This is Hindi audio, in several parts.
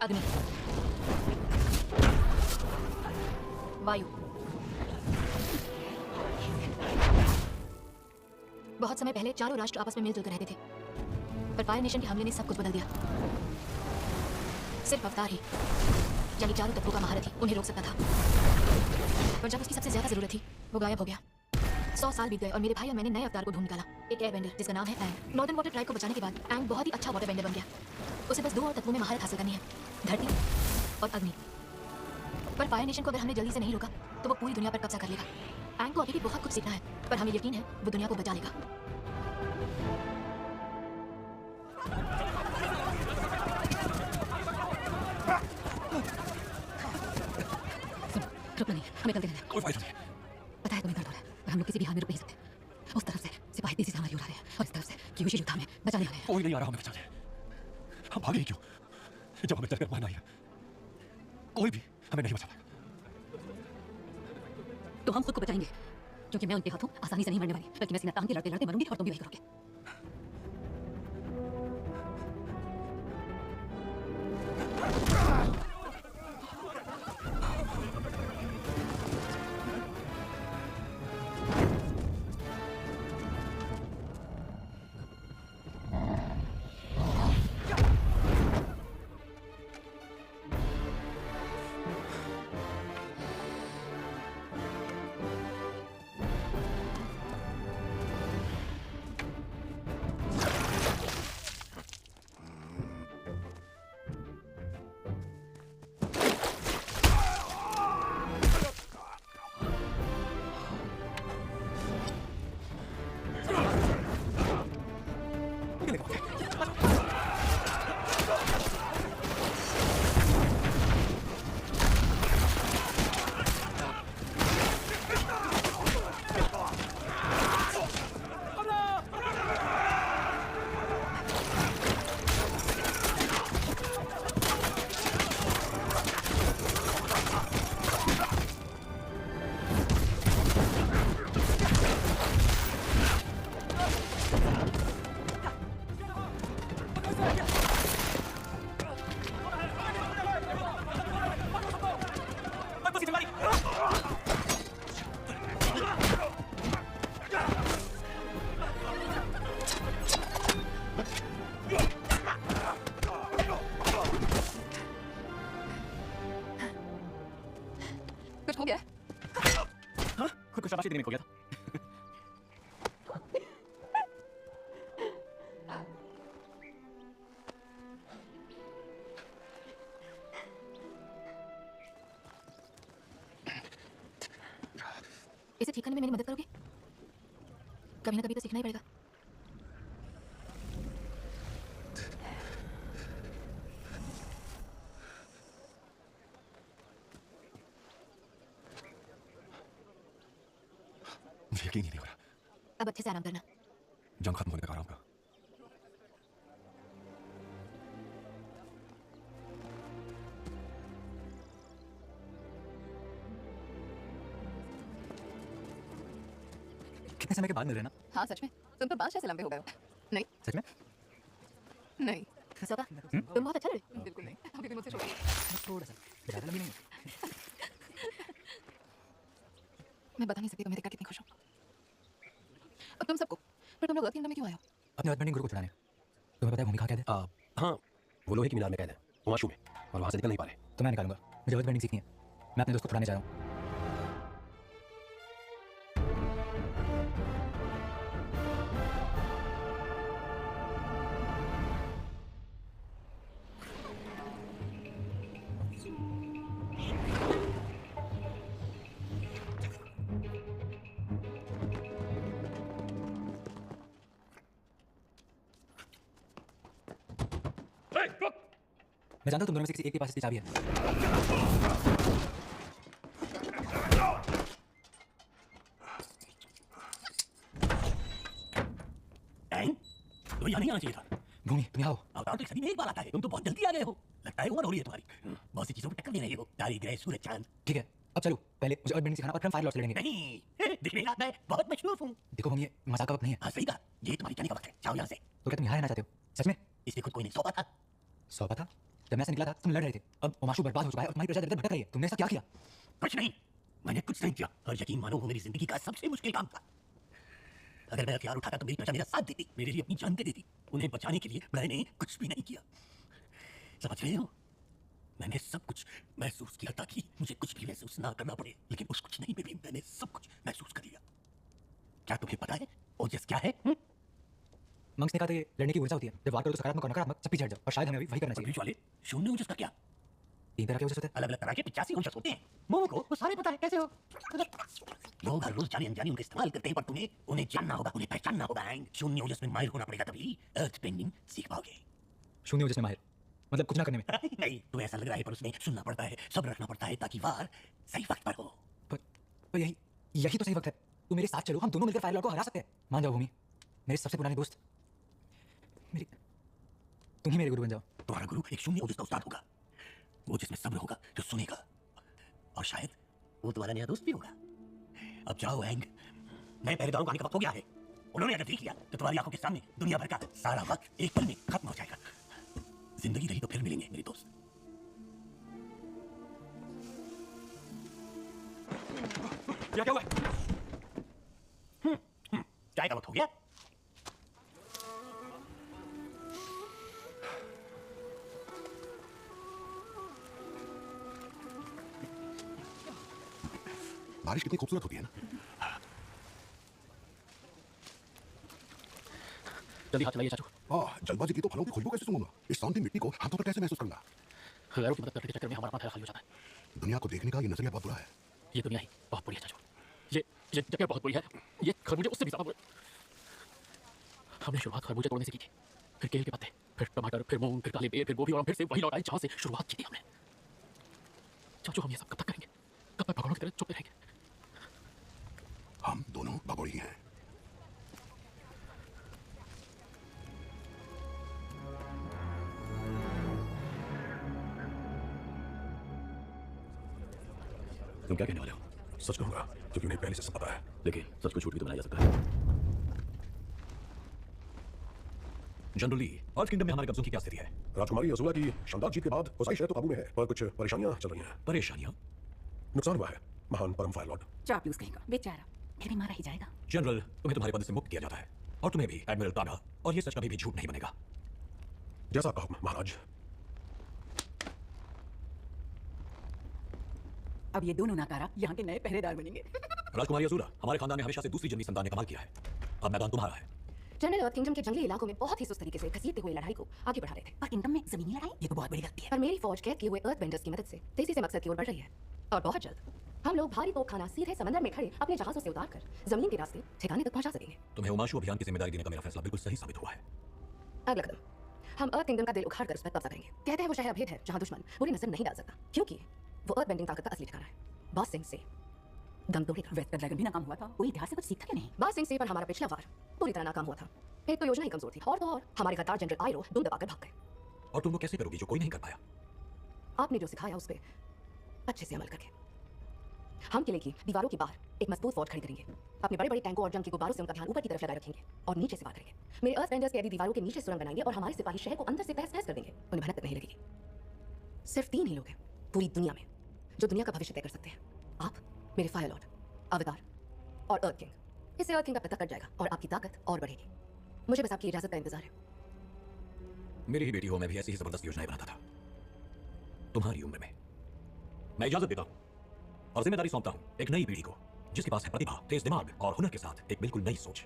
अग्नि, वायु। बहुत समय पहले चारों राष्ट्र आपस में मिलजुल कर रहते थे, पर फायर नेशन के हमले ने सब कुछ बदल दिया। सिर्फ अवतार ही, यानी चारों तत्वों का महारथी, उन्हें रोक सकता था। पर जब उसकी सबसे ज्यादा जरूरत थी, वो गायब हो गया। 100 साल बीत गए और मेरे भाई और मैंने नए अवतार को ढूंढ निकाला, एक एयर बेंडर जिसका नाम है एंग। नॉर्दर्न वाटर ट्राइब को बचाने के बाद एंग बहुत ही अच्छा वाटर बेंडर बन गया। उसे बस 2 और तत्वों में महारत हासिल करनी है, धरती और अग्नि। पर फायर नेशन को अगर हमने जल्दी से नहीं रोका तो वो पूरी दुनिया पर कब्जा कर लेगा। एंग को अभी भी बहुत कुछ सीखना है, पर हमें यकीन है वो दुनिया को बचा लेगा। रुकना नहीं, हमें चलते रहना है। कोई फायदा नहीं। पता है तुम्हें दर्द हो रहा है, पर हम लोग किसी भी हाल में रुक नहीं सकते। उस तरफ से सिपाही तेजी से हमारी ओर आ रहे हैं और इस तरफ से क्यूशी युद्ध हमें बचाने आ रहे हैं। कोई नहीं आ रहा हमें बचाने। हम भागे ही क्यों जब हमें डर मारना ही है। कोई भी हमें नहीं बचा पाएगा। तो हम खुद को बचाएंगे, क्योंकि मैं उनके हाथों आसानी से नहीं मरने वाली, बल्कि मैं सीना तान के लड़ते लड़ते मरूंगी और तुम भी वही करोगे। कुछ हो गया? हाँ, खुद को शाबाशी देने में खो गया था। इसे ठीक करने में मेरी मदद करोगे? कभी ना कभी तो सीखना ही पड़ेगा। मुझे यकीन ही नहीं हो रहा। अब अच्छे से आराम करना। जंग खत्म होने का आराम का। कितने समय के बाद मिल रहे हैं ना? हाँ सच में, तुम तो 5 से लंबे हो गए हो। नहीं सच में? नहीं सौदा, तुम बहुत अच्छा लड़े। बिल्कुल नहीं, अभी भी मुझसे छोटे। थोड़ा सा ज़्यादा लंबी नहीं है। मैं बता नहीं सकती तुम्हें देखकर कितनी खुश हूँ। अब तुम सबको, पर तुम लोग अर्थ किंगडम में क्यों आए हो? अपने अर्थ गुरु को छुड़ाने। तुम्हें पता है भूमिका क्या है? हाँ, वो लोहे की मीनार में कैद है, हुमाशू में, और वहाँ से निकल नहीं पा रहे। तो मैं निकालूंगा। मुझे अर्थ बेंडिंग सीखनी है। मैं अपने दोस्त को छुड़ाने जा रहा हूँ। मैं जानता हूँ तुम दोनों में से किसी एक के पास इसकी चाबी है। तो यहाँ नहीं आना चाहिए था। भूमि, तुम यहाँ हो। अवतार तो सदी में एक बार आता है। तुम तो बहुत जल्दी आ गए हो। लगता है उम्र हो रही है तुम्हारी। बहुत सी चीजों को टक्कर दे रहे हो। तारे, ग्रह, सूरज, चांद। ठीक है, अब चलो। पहले मुझे अर्थ बेंडिंग सिखाना और फिर हम फायर लॉर्ड से लड़ेंगे। नहीं, दिखने का मैं बहुत मशहूर हूँ। देखो भूमि, ये मजाक का वक्त नहीं है। हाँ सही कहा, ये तुम्हारी जाने का वक्त है। जाओ यहाँ से। तो क्या तुम यहाँ रहना चाहते हो? सच में? इसलिए खुद कोई नहीं सौंपा था। सौंपा था? जब मैं से निकला था तुम लड़ रहे थे, अब ओमाशु बर्बाद हो चुका है और तुम्हारी प्रजा दर दर भटक रही है। तुमने ऐसा क्या किया? कुछ नहीं, मैंने कुछ नहीं किया और यकीन मानो वो मेरी जिंदगी का सबसे मुश्किल काम था। अगर मैं हथियार उठाता तो मेरी प्रजा मेरा साथ देती, मेरे लिए अपनी जान दे देती। उन्हें बचाने के लिए मैंने कुछ भी नहीं किया। समझ रहे हो? मैंने सब कुछ महसूस किया ताकि मुझे कुछ भी महसूस ना करना पड़े, लेकिन उस कुछ नहीं में भी मैंने सब कुछ महसूस कर लिया। क्या तुम्हें पता है ओजस क्या है? मंक्स ने कहा था ये लड़ने की ऊर्जा होती है, जब वार करो तो सकारात्मक और नकारात्मक सब पीछे हट जाओ, और शायद हमें अभी वही करना चाहिए। वाले शून्य ओजस का क्या? 3 तरह के ओजस होते हैं। अलग अलग तरह के 85 ओजस होते हैं। मोमो को वो सारे पता है, कैसे हो? लोग हर रोज जाने अनजाने उनका इस्तेमाल करते हैं, पर तुम्हें उन्हें जानना होगा, उन्हें पहचानना होगा। शून्य ओजस में माहिर होना पड़ेगा, तभी अर्थ बेंडिंग सीख पाओगे। शून्य ओजस में माहिर मतलब कुछ ना करने में? नहीं, तुम्हें ऐसा लग रहा है, पर उसमें सुनना पड़ता है, सब्र रखना पड़ता है ताकि वार सही वक्त पर हो। पर यही तो सही वक्त है। तुम मेरे साथ चलो, हम दोनों मिलकर फायर लॉर्ड को हरा सकते हैं। मान जाओ भूमि, मेरे सबसे पुराने दोस्त, तुम ही मेरे गुरु बन जाओ। तुम्हारा गुरु एक शून्य ओजस का उस्ताद होगा, वो जिसमें सब्र होगा, जो सुनेगा, और शायद वो तुम्हारा नया दोस्त भी होगा। अब जाओ एंग, नए पहरेदारों का आने का वक्त हो गया है। उन्होंने अगर देख लिया तो तुम्हारी आंखों के सामने दुनिया भर का सारा वक्त एक पल में खत्म हो जाएगा। जिंदगी रही तो फिर मिलेंगे मेरे दोस्त। क्या हुआ? चाय का वक्त हो गया। बारिश कितनी खूबसूरत होती है ना। जल्दी हाथ चलाइए चाचू। जल्दबाजी की तो फलों की खुशबू कैसे सूंघूंगा? इस सांती मिट्टी को हाथों पर कैसे महसूस करूंगा? गैरों की मदद करने के चक्कर में हमारा माथा खाली हो जाता है। दुनिया को देखने का ये नजरिया बहुत बुरा है। ये दुनिया ही बहुत बुरी है चाचू। ये जगह बहुत बुरी है। ये खरबूजे उससे भी ज्यादा बुरे। हमने शुरुआत खरबूजे तोड़ने से की थी, फिर केल के पत्ते, फिर टमाटर, फिर मूंग, फिर काले बेर, फिर गोभी, और फिर से वही लौट आई जहां से शुरुआत की थी हमने। चाचू हम ये सब कब तक करेंगे? कब तक भगवानों की तरह चुपते रहेंगे? हम दोनों भगोड़ी हैं। तुम क्या कहने वाले हो? सच कहूंगा क्योंकि उन्हें पहले से सब पता है। देखिए, सच को झूठ भी तो बनाया जा सकता है। जनरली अर्थ किंगडम में हमारे कब्जों की क्या स्थिति है? राजकुमारी अज़ूला की शानदार जीत के बाद कोसाई शहर तो काबू में है, पर कुछ परेशानियां चल रही हैं। परेशानियां? नुकसान हुआ है महान परम फायर लॉर्ड। चापलूस कहेगा, बेचारा फिर भी मारा ही जाएगा। जनरल, तुम्हें तुम्हारे पद से मुक्त किया जाता है, और तुम्हें भी एडमिरल तागा, और ये सच कभी भी झूठ नहीं बनेगा। जैसा आपका हुक्म महाराज। अब ये दोनों नाकारा यहाँ के नए पहरेदार बनेंगे। राजकुमारी अज़ूला, हमारे खानदान ने हमेशा से दूसरी जन्मी संतान ने कमाल किया है। अब मैदान तुम्हारा है। जनरल अर्थ किंगडम के जंगली इलाकों में बहुत ही सुस्त तरीके से घसीटते हुए लड़ाई को आगे बढ़ा रहे थे। पर किंगडम में जमीनी लड़ाई, ये तो बहुत बड़ी गलती है। पर मेरी फौज कैद किए हुए अर्थ बेंडर्स की मदद से तेजी से मकसद की ओर बढ़ रही है, और बहुत जल्द हम लोग भारी तोपखाना सीधे समंदर में खड़े अपने जहाजों से उतारकर जमीन के रास्ते ठिकाने तक पहुंचा सकेंगे। तुम्हें उमाशु अभियान की जिम्मेदारी देने का मेरा फैसला बिल्कुल सही साबित हुआ है। अगला कदम, हम अर्थ किंगडम का दिल उखाड़ कर उस पर कब्जा करेंगे। कहते हैं वो शहर अभेद है जहां दुश्मन बुरी नजर नहीं डाल सकता, क्योंकि वो अर्थ बेंडिंग ताकत का असली ठिकाना है। बास सिंह से दम तोड़ेगा। वेस्ट का ड्रैगन भी नाकाम हुआ था, कोई इतिहास से कुछ सीखा क्या नहीं? बास सिंह से पर हमारा पिछला वार पूरी तरह नाकाम हुआ था। एक तो योजना ही कमजोर थी, और तो और हमारे गद्दार जनरल आयरो दुम दबाकर भाग गए। और तुम वो कैसे करोगी जो कोई नहीं कर पाया? आपने जो सिखाया उस पर अच्छे से अमल करके हम किले की दीवारों के बाहर एक मजबूत फौज खड़ी करेंगे। अपने बड़े बड़े टैंकों और जंग के गुब्बारों से उनका ध्यान ऊपर की तरफ लगाए रखेंगे और नीचे से वार करेंगे। मेरे अर्थ बेंडर्स कैदी दीवारों के नीचे सुरंग बनाएंगे और हमारे सिपाही शहर को अंदर से तहस नहस कर देंगे। उन्हें भनक तक नहीं लगेगी। सिर्फ 3 ही लोग हैं पूरी दुनिया में जो दुनिया का भविष्य तय कर सकते हैं। आप, मेरे फायर लॉर्ड, अवतार और अर्थ किंग। इससे अर्थ किंग का पता कट जाएगा और आपकी ताकत और बढ़ेगी। मुझे बस आपकी इजाजत का इंतजार है। मेरी ही बेटी हो, मैं भी ऐसी ही जबरदस्त योजनाएं बनाता था। तुम्हारी उम्र में मैं इजाजत देता हूं और जिम्मेदारी सौंपता हूं एक नई पीढ़ी को, जिसके पास है प्रतिभा, तेज दिमाग और हुनर के साथ एक बिल्कुल नई सोच।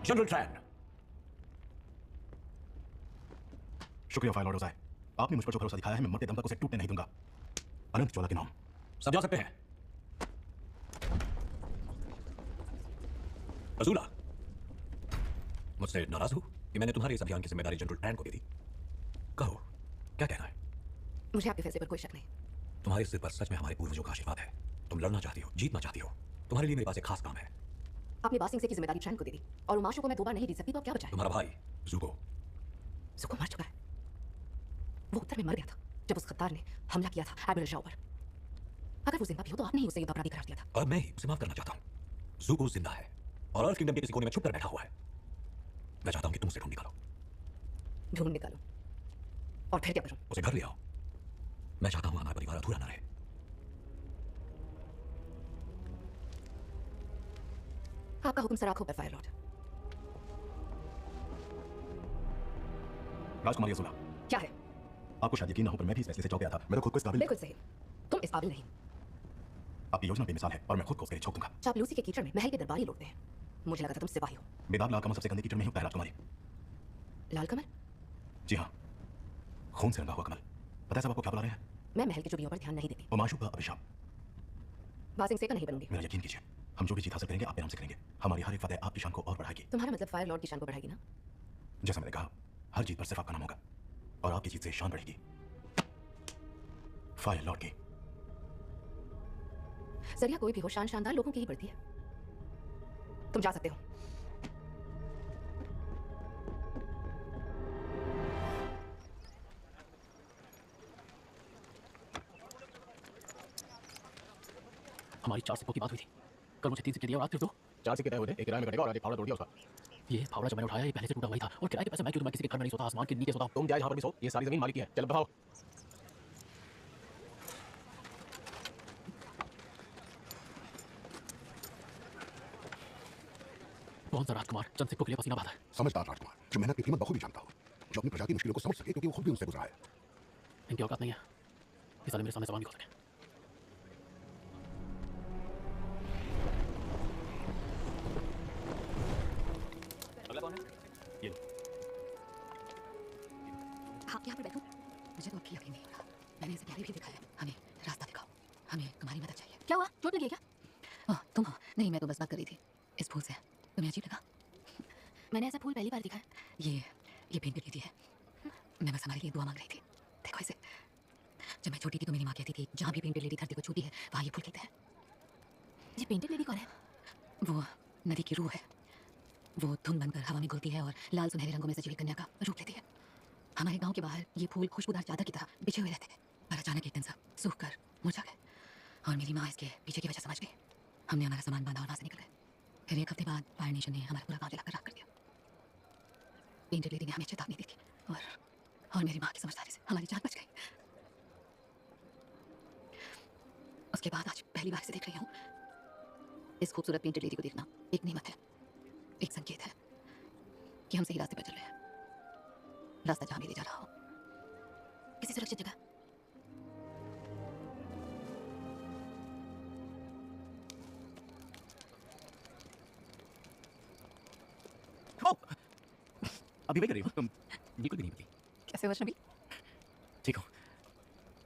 General train. शुक्रिया फायर लॉर्ड ओजाई, आपने मुझ पर जो भरोसा दिखाया है, मैं मरते दम तक उसे टूटने नहीं दूंगा। अनंत ज्वाला के नाम। सब जा सकते हैं। अज़ूला, मुझसे नाराज हो कि मैंने तुम्हारे इस अभियान की जिम्मेदारी जनरल ट्रैन को दे दी? कहो, क्या कहना है? मुझे आपके फैसले पर कोई शक नहीं। तुम्हारे सिर पर सच में हमारे पूर्वजों का आशीर्वाद है। तुम लड़ना चाहती हो, जीतना चाहती हो। तुम्हारे लिए मेरे पास एक खास काम है। आपने बासिंग से की जिम्मेदारी ट्रैन को दे दी और उमाशु को मैं 2 बार नहीं जीत सकती, तो अब क्या बचा है? तुम्हारा भाई ज़ुको। ज़ुको मर चुका है। वो उत्तर में मर गया था जब उस खद्दार ने हमला किया था एडमिरल शाओ पर। अगर वो जिंदा भी हो तो आपने ही उसे युद्ध अपराधी करार दिया था। और मैं ही उसे माफ करना चाहता हूँ। ज़ुको जिंदा है और अर्थ किंगडम के किसी कोने में छुपकर बैठा हुआ है। मैं चाहता हूँ कि तुम उसे ढूंढ निकालो। ढूंढ निकालो? और फिर क्या करूं? उसे घर ले आओ। मैं चाहता हूं हमारा परिवार अधूरा ना रहे। आपका हुक्म सर, आंखों पर फायर लॉर्ड। राजकुमारी अज़ुला, क्या है? आपको शायद यकीन ना हो पर मैं भी इस फैसले से चौंक गया था। मैं तो खुद को इस काबिल। बिल्कुल सही। तुम इस काबिल नहीं। आपकी योजना बेमिसाल है और मैं खुद को उसके लिए झोंक दूंगा। चापलूसी के कीचड़ में महल के दरबारी लौटते हैं। मुझे लगा था तुम सिपाही हो। बेदाग लाल कमल सबसे गंदे कीचड़ में ही होता है राजकुमारी। लाल कमल? जी हाँ, खून से रंगा हुआ कमल। पता है सब आपको क्या बुला रहे हैं? मैं महल की चुड़ियों पर ध्यान नहीं देती। वो माशूक का अभिशाप। बासिंग से का नहीं बनूंगी। मेरा यकीन कीजिए, हम जो भी जीत हासिल करेंगे आपके नाम से करेंगे। हमारी हर एक फतेह आपकी शान को और बढ़ाएगी। तुम्हारा मतलब फायर लॉर्ड की शान को बढ़ाएगी ना? जैसा मैंने कहा, हर जीत पर सिर्फ आपका नाम होगा और आपकी जीत से शान बढ़ेगी फायर लॉर्ड की। जरिया कोई भी हो, शान शानदार लोगों की ही बढ़ती है। तुम जा सकते हो। हमारी 4 सिक्कों की बात हुई थी। कल मुझे 3 सिक्के दिए और आज फिर 2। 4 सिक्के तय हुए थे, एक किराए में कटेगा और एक फावड़ा तोड़ दिया उसका। ये फावड़ा जब मैंने उठाया ये पहले से टूटा हुआ ही था और किराए के पैसे मैं क्यों दूं? मैं किसी के घर में नहीं सोता, आसमान के नीचे सोता। तुम जाए जहां पर भी सो, ये सारी जमीन मालिक की है। चल बढ़ाओ। कौन सा राजकुमार चंद सिक्कों के लिए पसीना बहाता है? समझदार राजकुमार जो मेहनत की कीमत बखूबी जानता हो, जो अपनी प्रजा की मुश्किलों को समझ सके क्योंकि वो खुद भी उनसे गुजरा है। इनकी औकात नहीं है इस साले मेरे सामने सवाल नहीं कर सके। अगला कौन है? ये लो। हाँ, यहाँ पर बैठूं? मुझे तो यकीन नहीं हो रहा। मैंने इसे पहले भी देखा है। हमें रास्ता दिखाओ, हमें तुम्हारी मदद चाहिए। क्या हुआ? चोट लगी है क्या? तुम? नहीं, मैं तो बस बात कर रही थी इस फूल से। तुम्हें अजीब लगा? मैंने ऐसा फूल पहली बार देखा है। ये पेंटेड लेडी है। मैं बस हमारे लिए दुआ मांग रही थी। देखो इसे। जब मैं छोटी थी तो मेरी माँ कहती थी जहाँ भी पेंटेड लेडी धरती को छूती है वहाँ ये फूल खिलते हैं। ये पेंटेड लेडी कौन है? वो नदी की रूह है। वो धुन बनकर हवा में घुलती है और लाल सुनहरे रंगों में सजी हुई कन्या का रूप लेती है। हमारे गांव के बाहर ये फूल खुशबूदार चादर की तरह बिछे हुए रहते थे, पर अचानक एक दिन सब सूख कर मुरझा गए और मेरी माँ इसके पीछे की वजह समझ गई। हमने हमारा सामान बांधा और वहाँ से निकल गए। फिर एक हफ्ते बाद फायर नेशन ने हमारा पूरा गाँव जलाकर राख कर दिया। पेंटेड लेडी ने हमें चेतावनी दी थी और मेरी माँ की समझदारी से हमारी जान बच गई। उसके बाद आज पहली बार इसे देख रही हूँ। इस खूबसूरत पेंटेड लेडी को देखना एक नेमत है, एक संकेत है कि हम सही रास्ते पर चल रहे हैं। रास्ता जहाँ भी ले जा रहा हो। किसी सुरक्षित जगह। अभी वही कर रही हो तुम? बिल्कुल भी नहीं पती। कैसे हो अजनबी? ठीक हो।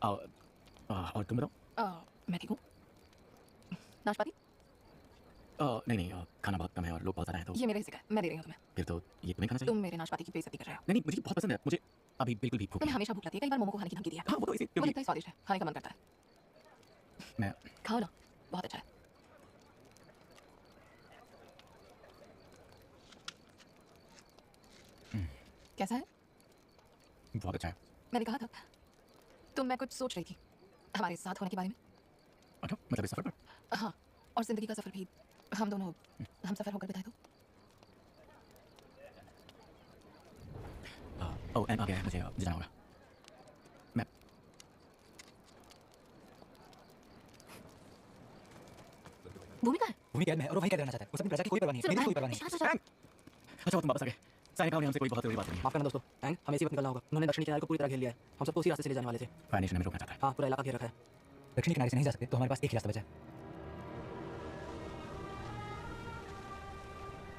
और तुम बताओ? मैं ठीक हूँ। नाशपाती? नहीं खाना बहुत कम है और लोग बहुत ज़्यादा हैं तो ये मेरे हिस्से का है, मैं दे रही हूँ तुम्हें। फिर तो ये तुम्हें खाना चाहिए। तुम मेरे नाशपाती की बेइज्जती कर रहे हो। नहीं मुझे बहुत पसंद है। मुझे अभी बिल्कुल भी भूख तुम्हें नहीं। हमेशा भूख लगती है। कई बार मोमो को खाने की धमकी दिया। हाँ वो तो इसी मुझे क्योंकि इतना ही स्वादिष्ट है, खाने का मन करता है। मैं खाओ ना, बहुत अच्छा है। कैसा है? बहुत अच्छा है। मैंने कहा था मैं कुछ सोच रही थी हमारे साथ होने के बारे में। अच्छा मतलब इस सफर पर? हाँ, और जिंदगी का सफर भी हम दोनों हम सफर होकर बिताए तो। ओह एंड आ गया है, मुझे जाना होगा। मैं भूमिका है। भूमि कैद में है और वही कैद रहना चाहता है। उसे अपनी प्रजा की कोई परवाह नहीं है, मेरी कोई परवाह नहीं है। अच्छा वो तुम वापस आ गए। सारे काम ने हमसे कोई बहुत जरूरी बात करनी है। माफ करना दोस्तों, एंग हमें इसी वक्त निकलना होगा। उन्होंने दक्षिणी किनारे को पूरी तरह घेर लिया है। हम सबको उसी रास्ते से ले जाने वाले थे। फायर नेशन हमें रोकना चाहता है। हाँ, पूरा इलाका घेर रखा है। दक्षिणी किनारे से नहीं जा सकते तो हमारे पास एक ही रास्ता बचा है।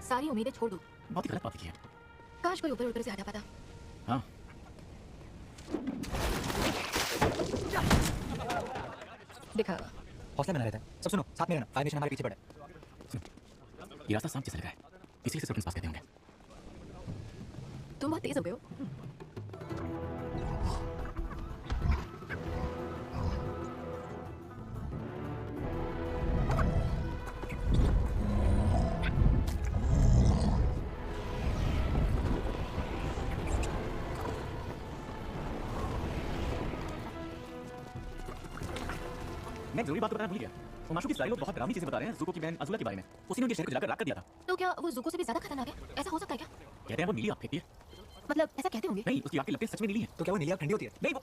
सारी उम्मीदें छोड़ दो। बहुत ही गलत बात की है। काश कोई ऊपर ऊपर से हटा पाता। हाँ दिखा। हौसला बना रहता है। सब सुनो, साथ में रहना। फायर नेशन हमारे पीछे पड़ा है। ये रास्ता सांप जैसा लगा है, इसीलिए सिर्फ पास कहते होंगे। तुम बहुत तेज हो गए हो। मैं जरूरी बात तो बताना भूल गया। उमाशु की सारी लोग बहुत डरावनी चीजें बता रहे हैं। ज़ुको की बहन अज़ुला के बारे में। उसी ने उनके शहर को जलाकर राख कर दिया था। तो क्या वो ज़ुको से भी ज्यादा खतरनाक है? ऐसा हो सकता है क्या? कहते हैं वो नीली आग फेंकती है। मतलब ऐसा कहते होंगे। नहीं, उसकी आग की लपटें सच में नीली हैं। तो क्या वो नीली आग ठंडी होती है? नहीं, वो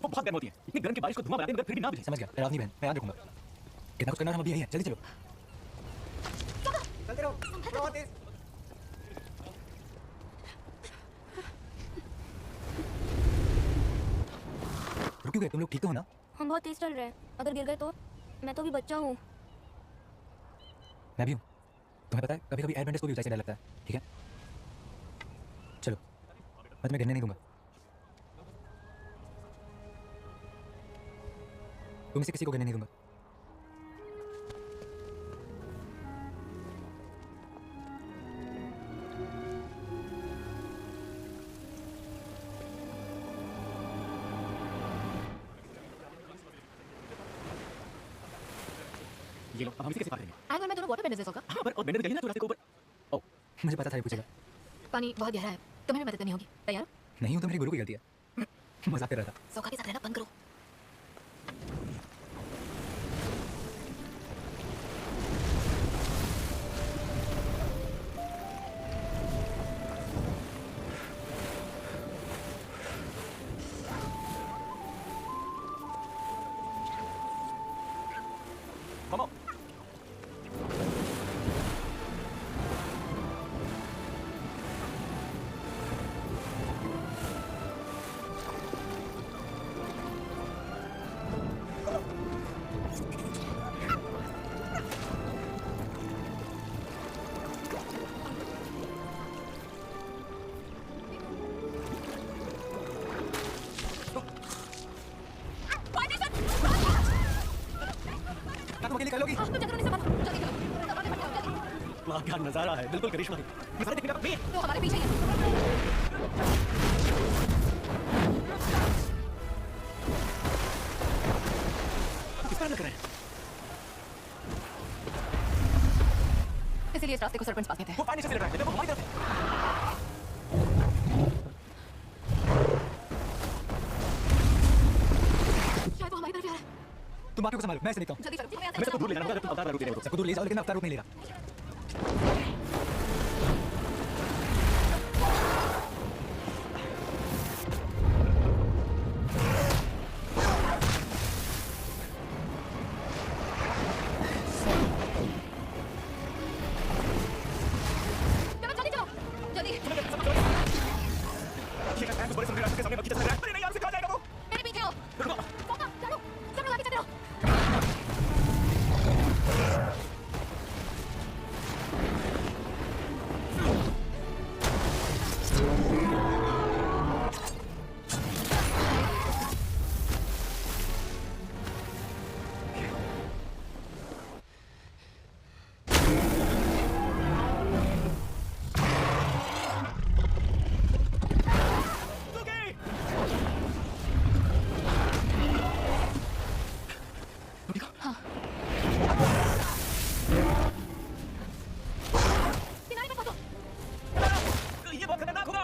बहुत गर्म होती है। इतनी गर्म कि बारिश को धुआं बना दे मगर फिर भी ना बुझे। समझ गया, डरावनी बहन, मैं याद रखूंगा। कितना कुछ करना है, हम अभी यही हैं, जल्दी चलो। चलते रहो, थोड़ा और तेज। रुक क्यों गए? तुम लोग ठीक तो हो ना? हम बहुत तेज चल रहे हैं, अगर गिर गए तो मैं तो भी बच्चा हूँ। मैं भी हूँ। तुम्हें पता है कभी कभी एयर बेंडर्स को भी ऊंचाई से डर लगता है, ठीक है? चलो, मैं तुम्हें गिरने नहीं दूंगा। तुम में से किसी को गिरने नहीं दूंगा। ये लो, अब हम इसे कैसे पार करेंगे? एंगल में दोनों वाटर बेंडर्स होगा। हाँ, पर और बेंडर गई ना थोड़ा सा ऊपर। ओह, मुझे पता था ये पूछेगा। पानी बहुत गहरा है, तुम्हें भी मदद करनी होगी। तैयार? नहीं हूँ तो मेरी गुरु की गलती है। मजाक कर रहा था। सौखा के साथ रहना बंद करो। Come on. क्या तुम अकेले कर लोगी? तुम जल्दी से मारो, जल्दी करो। वाह क्या नजारा है, बिल्कुल करिश्मा है। ये सारे देखने का तो हमारे पीछे ही है। किस तरह लग रहे हैं? इसीलिए इस रास्ते को सरपंच पास कहते हैं। वो पानी से चल रहा है, देखो हमारी तरफ है। शायद वो हमारी तरफ ही आ रहा है। तुम बाकियों को संभालो, मैं इसे देखता हूँ। जल्दी चलो। मैं सबको दूर ले जाना, अगर तुम अवतार रोक दे रहे हो तो सबको दूर ले जाओ, लेकिन अवतार रोक नहीं लेगा। चलो जल्दी चलो, जल्दी। ये क्या है? बड़े समुद्री रास्ते के सामने बाकी चल रहा है। अरे नहीं यार, उसे कहाँ जाएगा वो? मेरे पीछे हो। रुको। सौखा, चलो, सब लोग आगे चलते रहो। किनारे पे पहुंचो। ये बहुत खतरनाक होगा।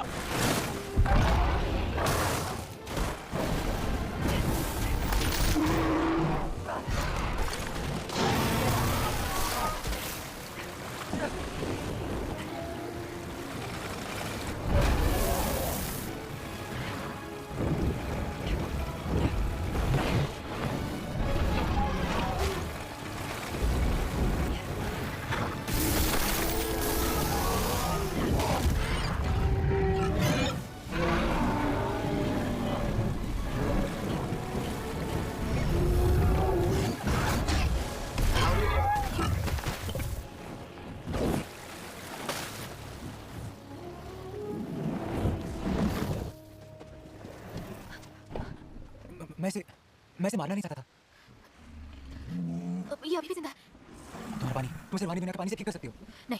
मैं इसे मारना नहीं चाहता था। ये अभी भी जिंदा है। तुम्हारा पानी, तुम इसे पानी बिना के पानी से ठीक कर सकती हो। नहीं,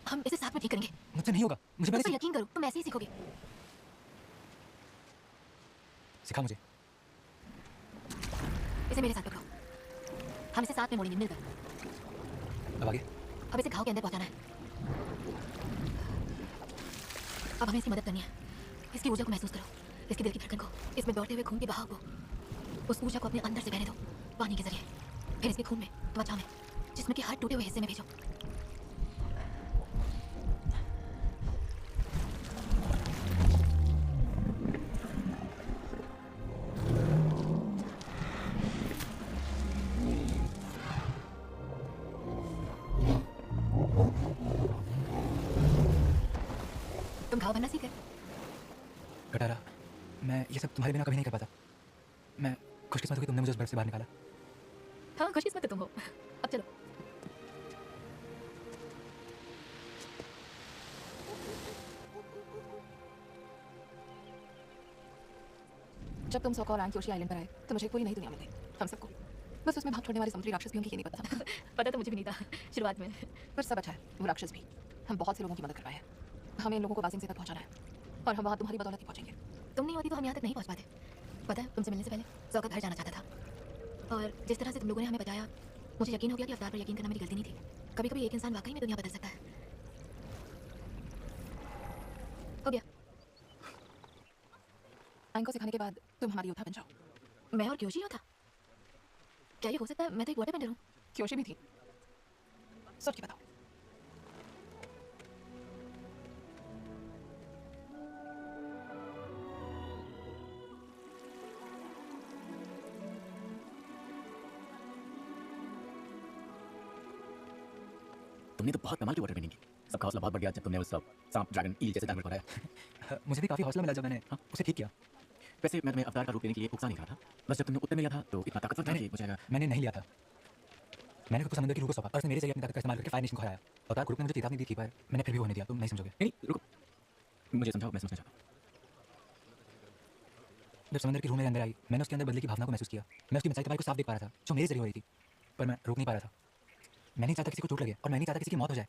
हम इसे साथ में ठीक करेंगे। मुझसे नहीं होगा, मुझे मुझ पहले पर यकीन करो, तुम ऐसे ही सीखोगे। सिखा मुझे। इसे मेरे साथ पकड़ो। हम इसे साथ में मोड़ेंगे मिलकर। अब आगे? अब इसे घाव के अंदर पहुंचाना है। अब हमें इसकी मदद करनी है। इसकी ऊर्जा को महसूस करो, इसके दिल की धड़कन को, इसमें दौड़ते हुए खून के बहाव को। उस ऊर्जा को अपने अंदर से बहने दो, पानी के जरिए। फिर इसके खून में, त्वचा में, जिस्म के हर टूटे हुए हिस्से में भेजो। घाव भरना सीखे। कटारा, मैं ये सब तुम्हारे बिना कभी नहीं कर पाता। मैं खुशकिस्मत हूँ कि तुमने मुझे उस बेड से बाहर निकाला। हाँ खुशकिस्मत तो तुम हो। अब चलो। जब तुम सोका और आंकी ओशी आइलैंड पर आए तो मुझे एक पूरी नई दुनिया मिल गई, हम सबको। बस उसमें भाग छोड़ने वाले समुद्री राक्षस भी होंगे ये नहीं पता था। पता तो मुझे भी नहीं था शुरुआत में, पर सब अच्छा है। वो राक्षस भी, हम बहुत से लोगों की मदद कर पाए हैं। हमें इन लोगों को वासिंग से तक पहुंचाना है और हम वहाँ तुम्हारी बदौलत ही पहुंचेंगे। तुम नहीं होती तो हम यहाँ तक नहीं पहुंच पाते। पता है, तुमसे मिलने से पहले सोका घर जाना चाहता था, और जिस तरह से तुम लोगों ने हमें बताया, मुझे यकीन हो गया कि अवतार पर यकीन करना मेरी गलती नहीं थी। कभी कभी एक इंसान वाकई में दुनिया बदल सकता है। हो गया। आइन को सिखाने के बाद तुम हमारी योद्धा बन जाओ। मैं और क्योशी योद्धा? क्या ये हो सकता है? मैं तो एक वाटर बेंडर हूँ। क्योशी भी थी। सोच के बताओ। तुमने तो बहुत कमाल की वाटर बेंडिंग की। सबका हौसला बहुत बढ़ गया जब तुमने उस सांप, ड्रैगन, ईल जैसे जानवर को हराया। मुझे भी काफ़ी हौसला मिला जब मैंने उसे ठीक किया। वैसे मैं तुम्हें अवतार का रूप लेने के लिए उकसा नहीं रहा था, बस जब तुमने उत्तर में लिया था तो इतना ताकतवर था कि मुझे लगा। मैंने नहीं लिया था, मैंने खुद को समुद्र की रूह को सौंपा और उसने मेरे जरिए अपनी ताकत का इस्तेमाल करके फायर नेशन को हराया। अवतार ग्रुप ने मुझे चेतावनी दी थी, पर मैंने फिर भी होने दिया। तुम नहीं समझोगे। नहीं रुको, मुझे समझाओ, मैं समझना चाहता हूँ। जब समुद्र की रूह मेरे अंदर आई, मैंने उसके अंदर बदले की भावना को महसूस किया। मैं उसकी मचाई तबाही को साफ देख पा रहा था, जो मेरे जरिए हो रही थी, पर मैं रोक नहीं पा रहा था। मैं नहीं चाहता किसी को चोट लगे और मैं नहीं चाहता किसी की मौत हो जाए।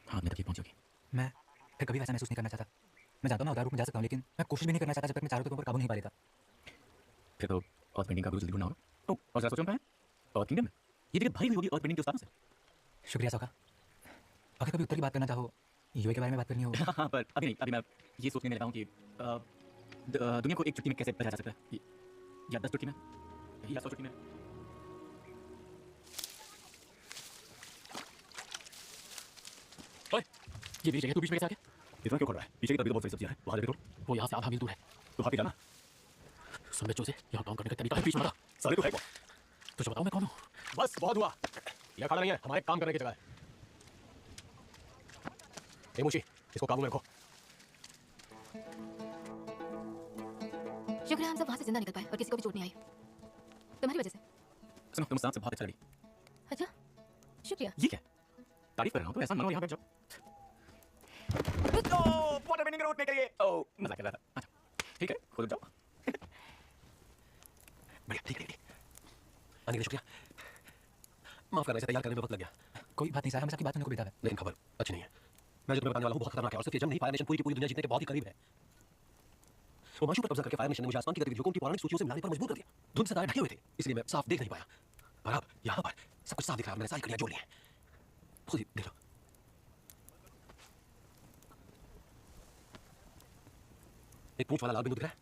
हाँ, मैं तक ये पहुँचोगी। मैं फिर कभी वैसा महसूस नहीं करना चाहता। मैं जानता हूँ मैं अवतार रूप में जा सकता हूँ, लेकिन मैं कोशिश भी नहीं करना चाहता जब तक मैं चारों तरफ पर काबू नहीं पा लेता। फिर तो अर्थ बेंडिंग का गुरु जल्दी ढूंढना होगा। और जरा सोचो, अर्थ किंगडम में ये जगह भरी हुई होगी अर्थ बेंडिंग के उस्तादों से। शुक्रिया सौका। अगर कभी उत्तर की बात करना चाहो, यूए के बारे में बात करनी हो। हाँ, पर अभी नहीं। अभी मैं ये सोचने में लगा हूँ कि दुनिया को एक चुटकी में कैसे बचा जा सकता है, या 10 चुटकी में, या 100 चुटकी में। ओए, ये मेरी जगह, तू बीच में कैसे आ गया? इतना क्यों कर रहा है? पीछे की तरफ भी तो बहुत सारी सब्जियां हैं, वहां जाके तोड़। वो यहाँ से आधा मील दूर है। तो हाथी जाना। सुन बच्चों से, यहाँ काम करने का तरीका है बीच में आना। साले तो है कौन? तुझे बताऊँ मैं कौन हूँ? बस बहुत हुआ, यह खड़ा नहीं है, हमारे काम करने की जगह है। ए मुंशी, इसको काबू में रखो। शुक्र है हम सब वहाँ से जिंदा निकल पाए और किसी को भी चोट नहीं आई, तुम्हारी वजह से। सुनो, तुम सांप से बहुत अच्छा लगी। अच्छा, शुक्रिया। ये क्या? तारीफ कर रहा हूँ तो ऐसा मानो यहाँ बैठ जाओ। वाटर बेंडिंग का रूट निकल गए। ओह, मजाक कर रहा था। अच्छा, ठीक है, खुद जाओ। बढ़िया, ठीक है। आने के लिए शुक्रिया। माफ करना, इसे तैयार करने में वक्त लग गया। कोई बात नहीं सर, हमेशा की बात सुनने को बेहतर है। लेकिन खबर अच्छी नहीं है। मैं जो तुम्हें बताने वाला हूँ बहुत खतरनाक है, और सिर्फ ये जंग नहीं, फायर नेशन पूरी की पूरी दुनिया जीतने के बहुत ही करीब है। वो माशू पर कब्जा करके फायर नेशन ने मुझे आसमान की गतिविधियों को उनकी पौराणिक सूचियों से मिलाने पर मजबूर कर दिया। धुंध से तारे ढके हुए थे, इसलिए मैं साफ देख नहीं पाया। पर अब यहाँ पर सब कुछ साफ दिख रहा है। मैंने सारी कड़ियाँ जोड़ ली हैं। खुद ही देख लो। एक पूंछ वाला लाल बिंदु दिख रहा है?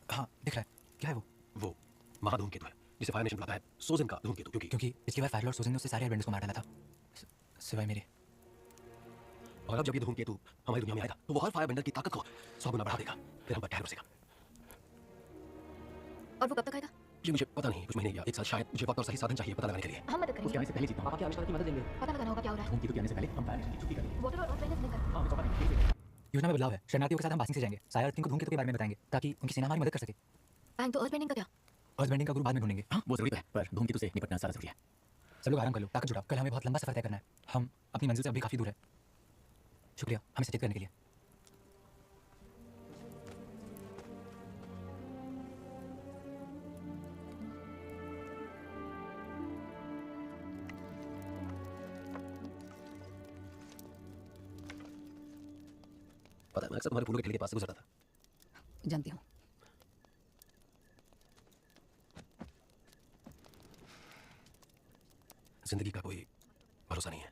हाँ दिख रहा है। क्या है वो महाधूमकेतु है, जिसे फायर नेशन बुलाता है सोजन का धूमकेतु, क्योंकि पिछली बार फायर लॉर्ड सोजन ने उससे सारे एयरबेंडर्स को मार डाला था, सिवाय मेरे। और अब जब ये धूमकेतु हमारी दुनिया में आएगा तो वो हर फायर बेंडर की ताकत को 100 गुना बढ़ा देगा। फिर हम पर कहर बरसेगा। और वो कब तक आएगा? जी मुझे पता नहीं, कुछ महीने या एक साल शायद। मुझे वक्त और सही साधन चाहिए पता लगाने के लिए। हम मदद उसके करेंगे। आने से पहले जीतना। आपके आविष्कार की मदद लेंगे। पता लगाना होगा क्या हो रहा है। धूमकेतु के आने से पहले हम फायर नेशन की छुट्टी करेंगे। वाटर और अर्थ बेंडर्स मिलकर। हाँ, मैं चौका नहीं। योजना में बदलाव है। शरणार्थियों के साथ हम पासिंग से जाएंगे। साया अर्थ को धूमकेतु के बारे में बताएंगे ताकि उनकी सेना हमारी मदद कर सके। एंड तो अर्थ बेंडिंग का क्या? अर्थ बेंडिंग का ग्रुप बाद में ढूंढेंगे। हाँ, वो जरूरी है, पर धूमकेतु से निपटना सारा जरूरी है। सब लोग आराम कर लो, ताकत जुटाओ। कल हमें बहुत लंबा सफर तय करना है। हम अपनी मंजिल से अभी काफी दूर है। शुक्रिया हमें सचेत करने के लिए। पता है, मैं अक्सर तुम्हारे फूलों के ठेले के पास से गुजरता था। जानती हूँ। जिंदगी का कोई भरोसा नहीं है,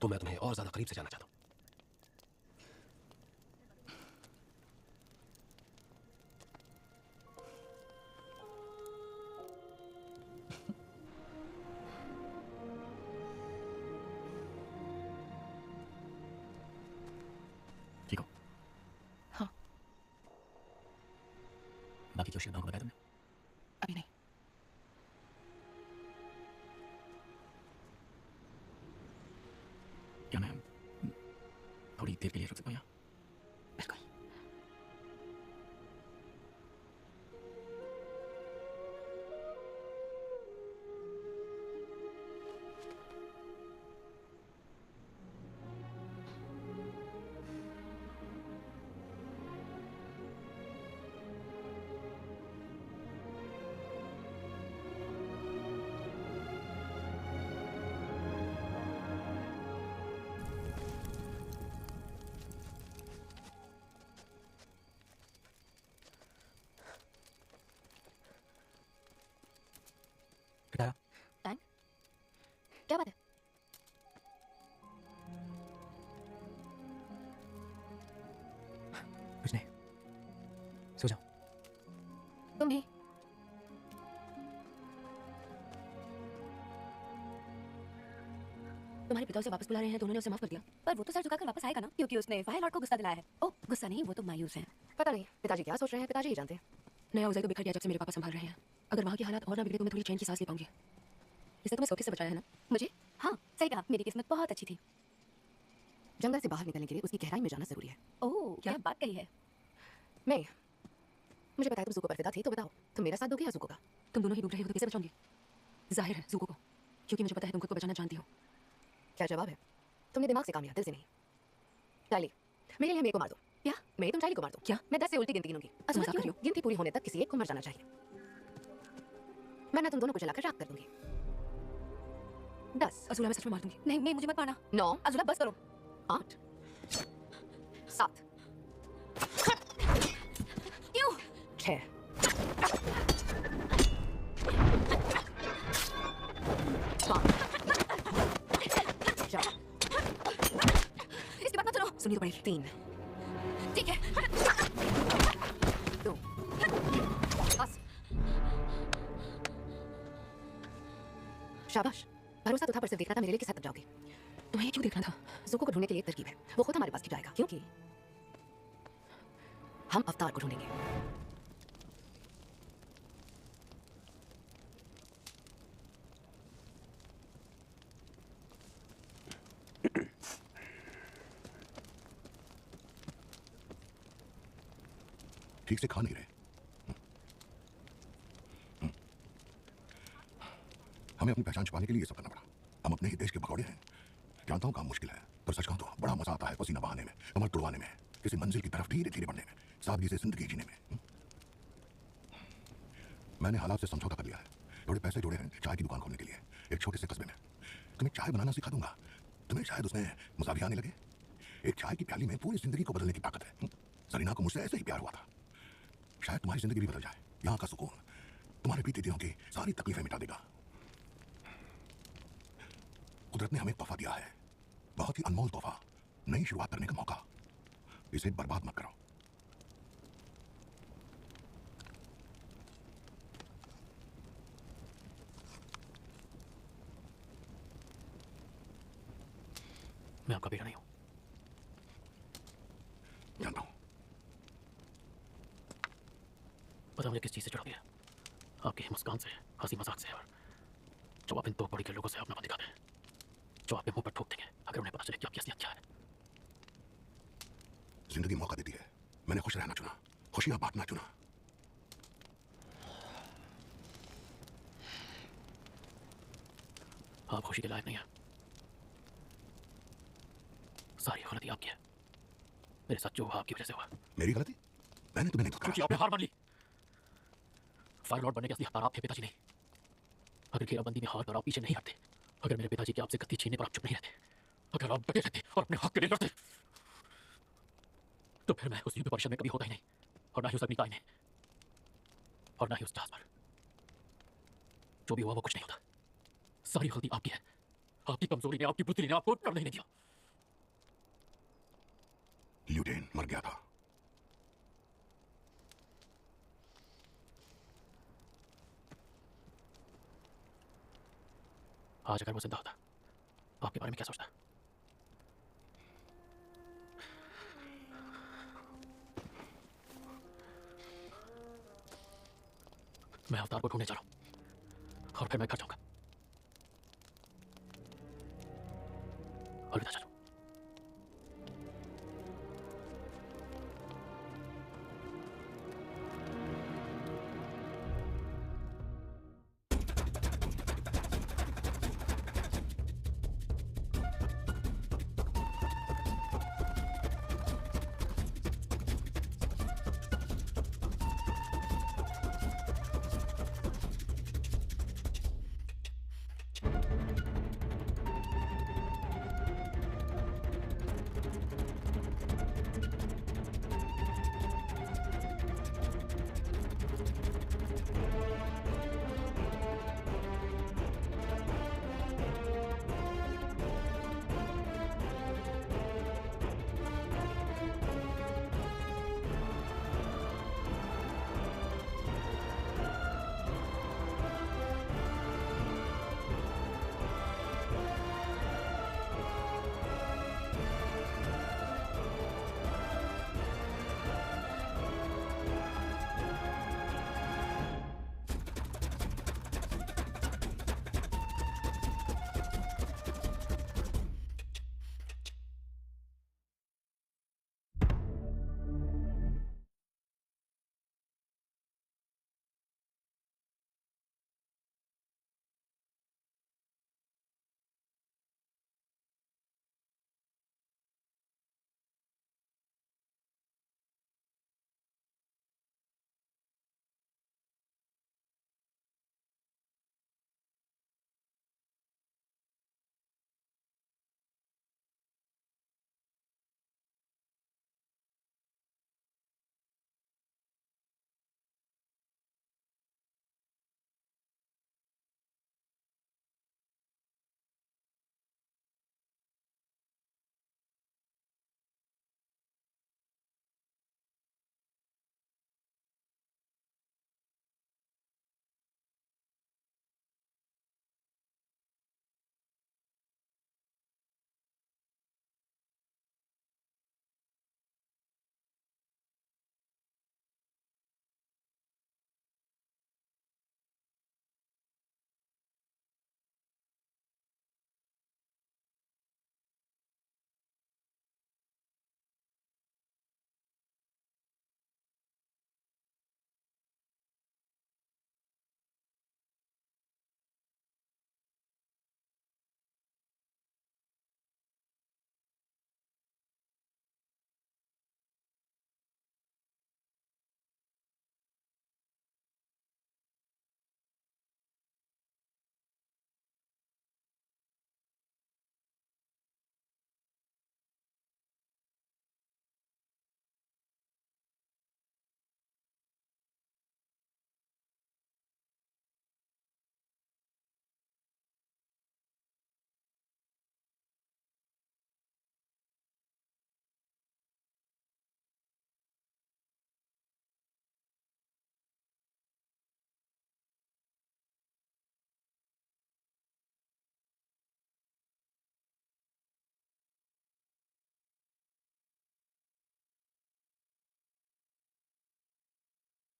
तो मैं तुम्हें और ज्यादा करीब से जानना चाहता हूँ। ठीक हो? हाँ। बाकी क्यों बताया तुमने? अभी नहीं। क्या मैं थोड़ी देर के लिए रुक सकता हूँ यहाँ? बताया एंड क्या बात है? कुछ नहीं, सो जाओ। तुम भी। तुम्हारे पिता उसे वापस बुला रहे हैं तो उन्होंने उसे माफ कर दिया, पर वो तो सर झुकाकर वापस आएगा ना, क्योंकि उसने फायर लॉर्ड को गुस्सा दिलाया है। ओह गुस्सा नहीं, वो तो मायूस है। पता नहीं पिताजी क्या सोच रहे हैं, पिताजी ही जानते हैं। नया उजय तो बिखर गया जब से मेरे पापा संभाल रहे हैं। अगर वहाँ की हालात और ना बिगड़े तो मैं थोड़ी चैन की सांस ले पाऊंगी। इसने तुम्हें शौक से बचाया है ना? मुझे? हाँ सही कहा, मेरी किस्मत बहुत अच्छी थी। जंगल से बाहर निकलने के लिए उसकी गहराई में जाना जरूरी है। ओह क्या बात कही है। मैं मुझे पता है तुम ज़ूको पर फिदा थी, तो बताओ तुम मेरा साथ दोगे या ज़ूको का? तुम दोनों ही डूब रहे हो तो कैसे बचाऊंगी? जाहिर है ज़ूको को, क्योंकि मुझे पता है तुम खुद को बचाना जानती हो। क्या जवाब है? तुमने दिमाग से काम लिया, दिल से नहीं। टाइली, मेरे लिए मेरे को मार दो। क्या? मैं तुम टाइली को मार दो। क्या? मैं 10 से उल्टी गिनती गिनूंगी। तुम मजाक कर रही हो? गिनती पूरी होने तक किसी एक को मर जाना चाहिए, वरना तुम दोनों को जलाकर राख कर दूंगी। 10, अज़ूला मैं सच में मार दूंगी। नहीं नहीं मुझे मत मारना। 9, अज़ूला बस करो। 8, 7, क्यों? 6, 5, 4, इसकी बात मत सुनो। सुनी तो पड़ेगी। 3, ठीक है। 2, बस। शाबाश, भरोसा तो था, पर सिर्फ देखना था मेरे लिए किस हद तक जाओगे। तुम्हें ये क्यों देखना था? ज़ूको को ढूंढने के लिए एक तरकीब है, वो खुद हमारे पास क्यों जाएगा? क्योंकि हम अवतार को ढूंढेंगे। ठीक से खा नहीं रहे। हमें अपनी पहचान छुपाने के लिए ये सब करना पड़ा। हम अपने ही देश के भगौड़े हैं। जानता हूँ काम मुश्किल है, पर सच कहूं तो बड़ा मजा आता है पसीना बहाने में, कमर तुड़वाने में, किसी मंजिल की तरफ धीरे धीरे बढ़ने में, सादगी से जिंदगी जीने में। मैंने हालात से समझौता कर लिया है। थोड़े पैसे जोड़े हैं चाय की दुकान खोलने के लिए एक छोटे से कस्बे में। तुम्हें चाय बनाना सिखा दूंगा। तुम्हें शायद उसमें मजा भी आने लगे। एक चाय की प्याली में पूरी जिंदगी को बदलने की ताकत है। सरीना को मुझसे ऐसे ही प्यार हुआ था। शायद तुम्हारी जिंदगी भी बदल जाए। यहाँ का सुकून तुम्हारे बीते दिनों की सारी तकलीफें मिटा देगा। कुदरत ने हमें तोहफा दिया है, बहुत ही अनमोल तोहफा, नई शुरुआत करने का मौका। इसे बर्बाद मत करो। मैं आपका बेटा नहीं हूं। जानता हूं। पता मुझे किस चीज से जुड़ा दिया? आपकी मुस्कान से, हंसी मजाक से, और जो आप इन दो बड़ी के लोगों से अपना दिखाते हैं, जो आपके मुंह पर ठोक देंगे अगर उन्हें पता चले कि आपकी असलियत क्या है। जिंदगी मौका देती है। मैंने खुश रहना चुना, खुशियां बांटना चुना। आप खुशी के लायक नहीं है। सारी गलती आपकी है। मेरे साथ जो हुआ आपकी वजह से हुआ। मेरी गलती? मैंने तुम्हें नहीं क्योंकि धुतकारा। आपने हार मान ली। फायर लॉर्ड बनने के असली हकदार आप थे, पिताजी नहीं। अगर घेराबंदी में हार कर आप पीछे नहीं हटते, अगर मेरे पिताजी की आपसे गद्दी छीनने पर आप चुप नहीं रहते, अगर आप डटे रहते और अपने हक के लिए लड़ते, तो फिर मैं उस युद्ध परिषद में कभी होता ही नहीं, और ना ही उस अग्निकाय में, और ना ही उस जहाज पर। जो भी हुआ वो कुछ नहीं होता। सारी गलती आपकी है। आपकी कमजोरी ने, आपकी बुद्धि ने आपको लड़ने नहीं दिया। ल्यूटेन मर गया था। आज अगर वो जिंदा होता, आपके बारे में क्या सोचता? मैं अवतार को ढूंढने जा रहा हूं, और फिर मैं घर जाऊंगा। अलविदा चाचू।